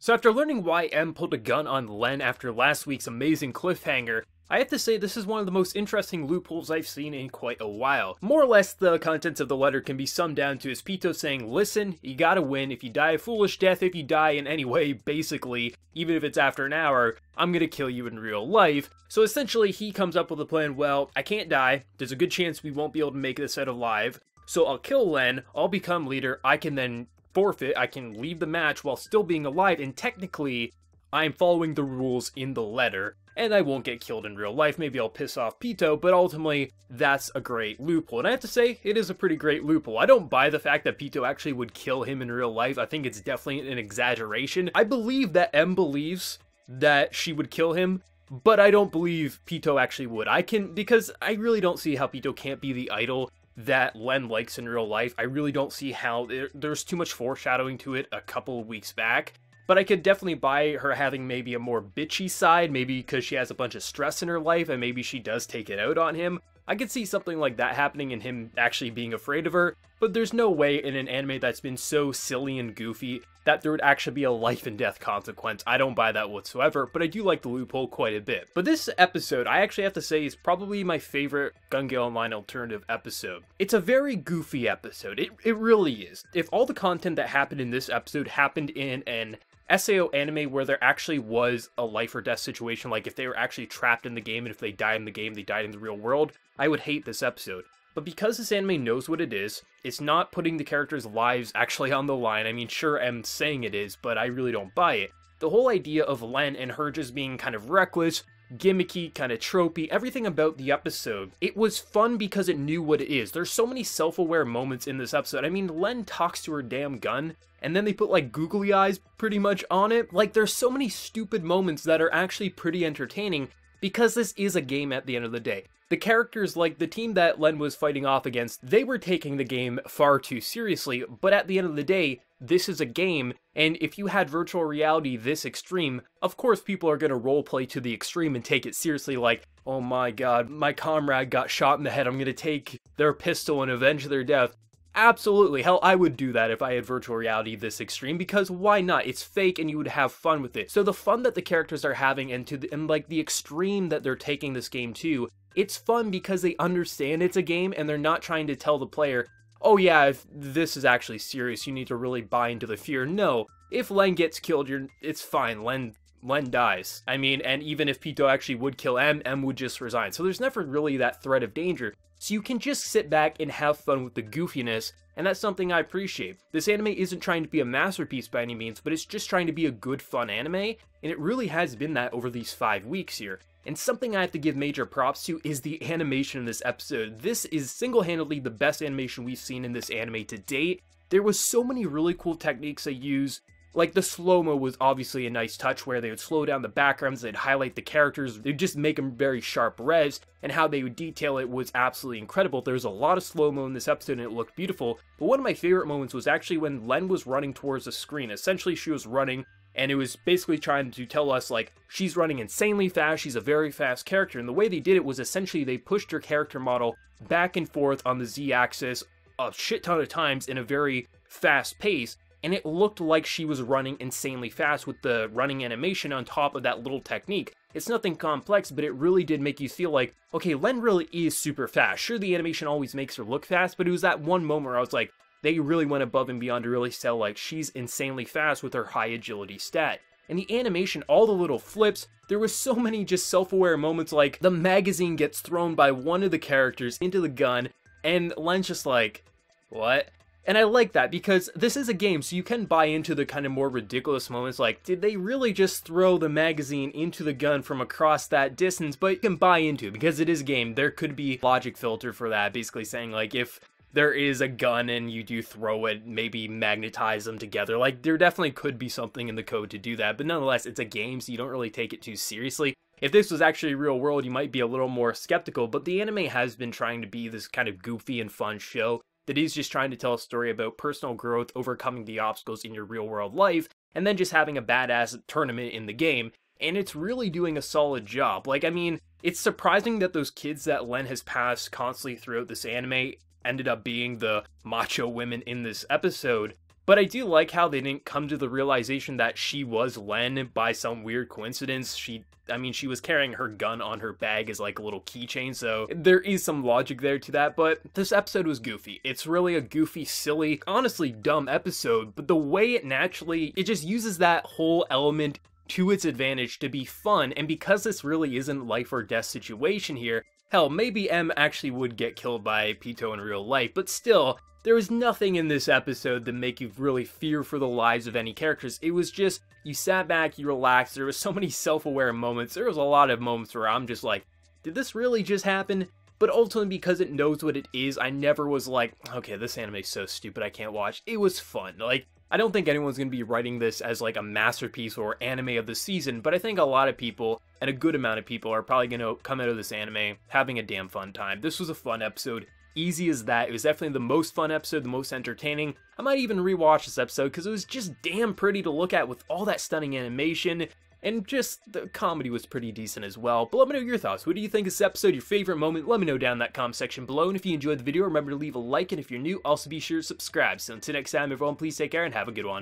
So after learning why M pulled a gun on Len after last week's amazing cliffhanger, I have to say this is one of the most interesting loopholes I've seen in quite a while. More or less, the contents of the letter can be summed down to Pito saying, listen, you gotta win, if you die a foolish death, if you die in any way, basically, even if it's after an hour, I'm gonna kill you in real life. So essentially, he comes up with a plan, well, I can't die, there's a good chance we won't be able to make this out alive, so I'll kill Len, I'll become leader, I can then forfeit, I can leave the match while still being alive, and technically, I'm following the rules in the letter, and I won't get killed in real life. Maybe I'll piss off Pito, but ultimately, that's a great loophole. And I have to say, it is a pretty great loophole. I don't buy the fact that Pito actually would kill him in real life. I think it's definitely an exaggeration. I believe that M believes that she would kill him, but I don't believe Pito actually would. Because I really don't see how Pito can't be the idol that Len likes in real life. I really don't see how there's too much foreshadowing to it a couple of weeks back. But I could definitely buy her having maybe a more bitchy side, maybe because she has a bunch of stress in her life and maybe she does take it out on him. I could see something like that happening and him actually being afraid of her, but there's no way in an anime that's been so silly and goofy that there would actually be a life and death consequence. I don't buy that whatsoever, but I do like the loophole quite a bit. But this episode, I actually have to say, is probably my favorite Gun Gale Online alternative episode. It's a very goofy episode. It really is. If all the content that happened in this episode happened in an SAO anime where there actually was a life or death situation, like if they were actually trapped in the game and if they died in the game, they died in the real world, I would hate this episode. But because this anime knows what it is, it's not putting the characters' lives actually on the line. I mean, sure, I'm saying it is, but I really don't buy it. The whole idea of Len and her just being kind of reckless, gimmicky, kind of tropey, everything about the episode, it was fun because it knew what it is. There's so many self-aware moments in this episode. I mean, Len talks to her damn gun, and then they put like googly eyes pretty much on it. Like, there's so many stupid moments that are actually pretty entertaining because this is a game at the end of the day. The characters, like the team that Len was fighting off against, they were taking the game far too seriously, but at the end of the day, this is a game, and if you had virtual reality this extreme, of course people are going to roleplay to the extreme and take it seriously, like, oh my god, my comrade got shot in the head, I'm going to take their pistol and avenge their death. Absolutely, hell, I would do that if I had virtual reality this extreme, because why not? It's fake and you would have fun with it. So the fun that the characters are having and like the extreme that they're taking this game to, it's fun because they understand it's a game and they're not trying to tell the player, oh yeah, if this is actually serious, you need to really buy into the fear. No, if Len gets killed, it's fine. Len dies. I mean, and even if Pito actually would kill M would just resign. So there's never really that threat of danger. So you can just sit back and have fun with the goofiness, and that's something I appreciate. This anime isn't trying to be a masterpiece by any means, but it's just trying to be a good, fun anime, and it really has been that over these 5 weeks here. And something I have to give major props to is the animation in this episode. This is single-handedly the best animation we've seen in this anime to date. There was so many really cool techniques they use. Like, the slow-mo was obviously a nice touch where they would slow down the backgrounds, they'd highlight the characters, they'd just make them very sharp res, and how they would detail it was absolutely incredible. There was a lot of slow-mo in this episode and it looked beautiful, but one of my favorite moments was actually when Len was running towards the screen. Essentially, she was running, and it was basically trying to tell us, like, she's running insanely fast, she's a very fast character, and the way they did it was essentially they pushed her character model back and forth on the Z-axis a shit ton of times in a very fast pace, and it looked like she was running insanely fast with the running animation on top of that little technique. It's nothing complex, but it really did make you feel like, okay, Len really is super fast. Sure, the animation always makes her look fast, but it was that one moment where I was like, they really went above and beyond to really sell like she's insanely fast with her high agility stat. And the animation, all the little flips, there was so many just self-aware moments, like the magazine gets thrown by one of the characters into the gun, and Len's just like, what? And I like that because this is a game, so you can buy into the kind of more ridiculous moments, like, did they really just throw the magazine into the gun from across that distance? But you can buy into it because it is a game. There could be logic filter for that, basically saying, like, if there is a gun and you do throw it, maybe magnetize them together. Like, there definitely could be something in the code to do that, but nonetheless, it's a game, so you don't really take it too seriously. If this was actually real world, you might be a little more skeptical, but the anime has been trying to be this kind of goofy and fun show that is just trying to tell a story about personal growth, overcoming the obstacles in your real world life, and then just having a badass tournament in the game, and it's really doing a solid job. Like, I mean, it's surprising that those kids that Len has passed constantly throughout this anime ended up being the macho women in this episode, But I do like how they didn't come to the realization that she was Len by some weird coincidence. I mean, she was carrying her gun on her bag as like a little keychain, so there is some logic there to that, but this episode was goofy. It's really a goofy, silly, honestly dumb episode, but the way it just uses that whole element to its advantage to be fun, and because this really isn't life or death situation here, hell, maybe M actually would get killed by Pito in real life, but still, there was nothing in this episode that make you really fear for the lives of any characters. It was just, you sat back, you relaxed, there was so many self-aware moments, there was a lot of moments where I'm just like, did this really just happen? But ultimately, because it knows what it is, I never was like, okay, this anime's so stupid, I can't watch. It was fun. Like, I don't think anyone's going to be writing this as like a masterpiece or anime of the season, but I think a lot of people, and a good amount of people, are probably going to come out of this anime having a damn fun time. This was a fun episode. Easy as that. It was definitely the most fun episode, the most entertaining. I might even rewatch this episode because it was just damn pretty to look at with all that stunning animation, and just the comedy was pretty decent as well. But let me know your thoughts. What do you think of this episode? Your favorite moment? Let me know down in that comment section below. And if you enjoyed the video, remember to leave a like, and if you're new, also be sure to subscribe. So until next time, everyone, please take care and have a good one.